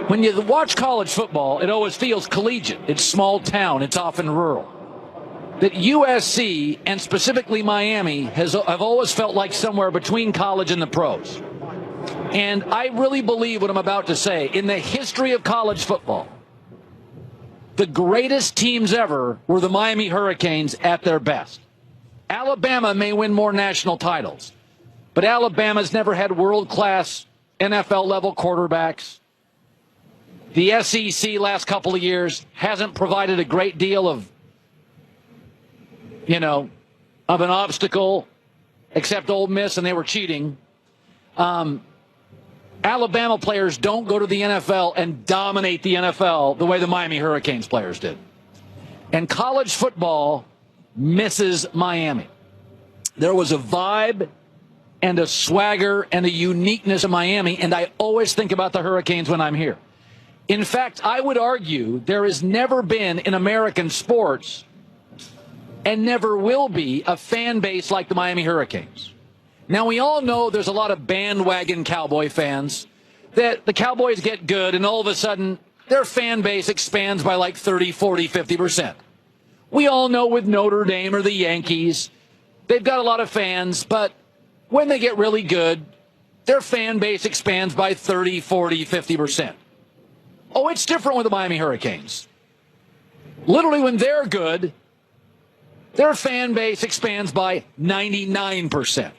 When you watch college football, it always feels collegiate. It's small town. It's often rural. That USC, and specifically Miami, have always felt like somewhere between college and the pros. And I really believe what I'm about to say. In the history of college football, the greatest teams ever were the Miami Hurricanes at their best. Alabama may win more national titles, but Alabama's never had world-class NFL-level quarterbacks. The SEC last couple of years hasn't provided a great deal of an obstacle, except Ole Miss, and they were cheating. Alabama players don't go to the NFL and dominate the NFL the way the Miami Hurricanes players did. And college football misses Miami. There was a vibe and a swagger and a uniqueness in Miami, and I always think about the Hurricanes when I'm here. In fact, I would argue there has never been in American sports and never will be a fan base like the Miami Hurricanes. Now, we all know there's a lot of bandwagon Cowboy fans, that the Cowboys get good and all of a sudden their fan base expands by like 30, 40, 50%. We all know with Notre Dame or the Yankees, they've got a lot of fans, but when they get really good, their fan base expands by 30, 40, 50%. Oh, it's different with the Miami Hurricanes. Literally, when they're good, their fan base expands by 99%.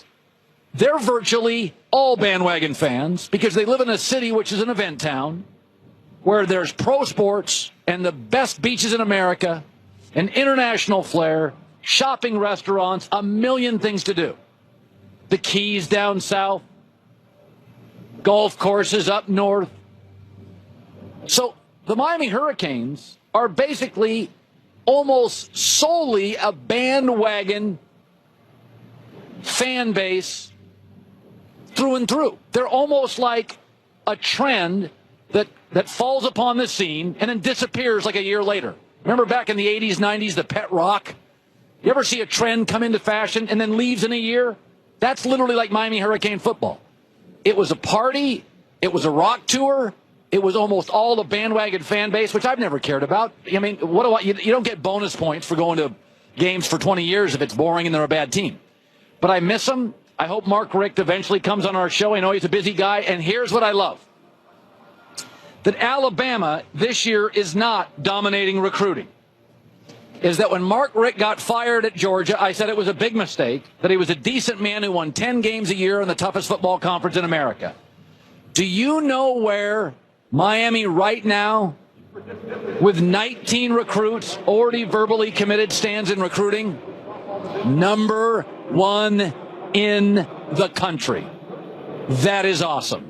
They're virtually all bandwagon fans because they live in a city which is an event town where there's pro sports and the best beaches in America, an international flair, shopping restaurants, a million things to do. The Keys down south, golf courses up north. So the Miami Hurricanes are basically almost solely a bandwagon fan base through and through. They're almost like a trend that falls upon the scene and then disappears like a year later. Remember back in the 80s, 90s, the pet rock? You ever see a trend come into fashion and then leaves in a year? That's literally like Miami Hurricane football. It was a party. It was a rock tour. It was almost all the bandwagon fan base, which I've never cared about. I mean, you don't get bonus points for going to games for 20 years if it's boring and they're a bad team. But I miss them. I hope Mark Richt eventually comes on our show. I know he's a busy guy. And here's what I love. That Alabama this year is not dominating recruiting. Is that when Mark Richt got fired at Georgia, I said it was a big mistake, that he was a decent man who won 10 games a year in the toughest football conference in America. Do you know where Miami right now, with 19 recruits already verbally committed, stands in recruiting? Number one in the country. That is awesome.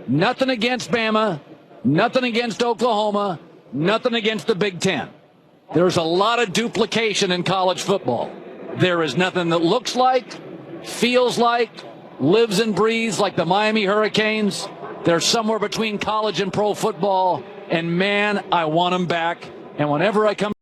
Nothing against Bama, nothing against Oklahoma, nothing against the Big Ten. There's a lot of duplication in college football. There is nothing that looks like, feels like, lives and breathes like the Miami Hurricanes. They're somewhere between college and pro football, and man, I want them back. And whenever I come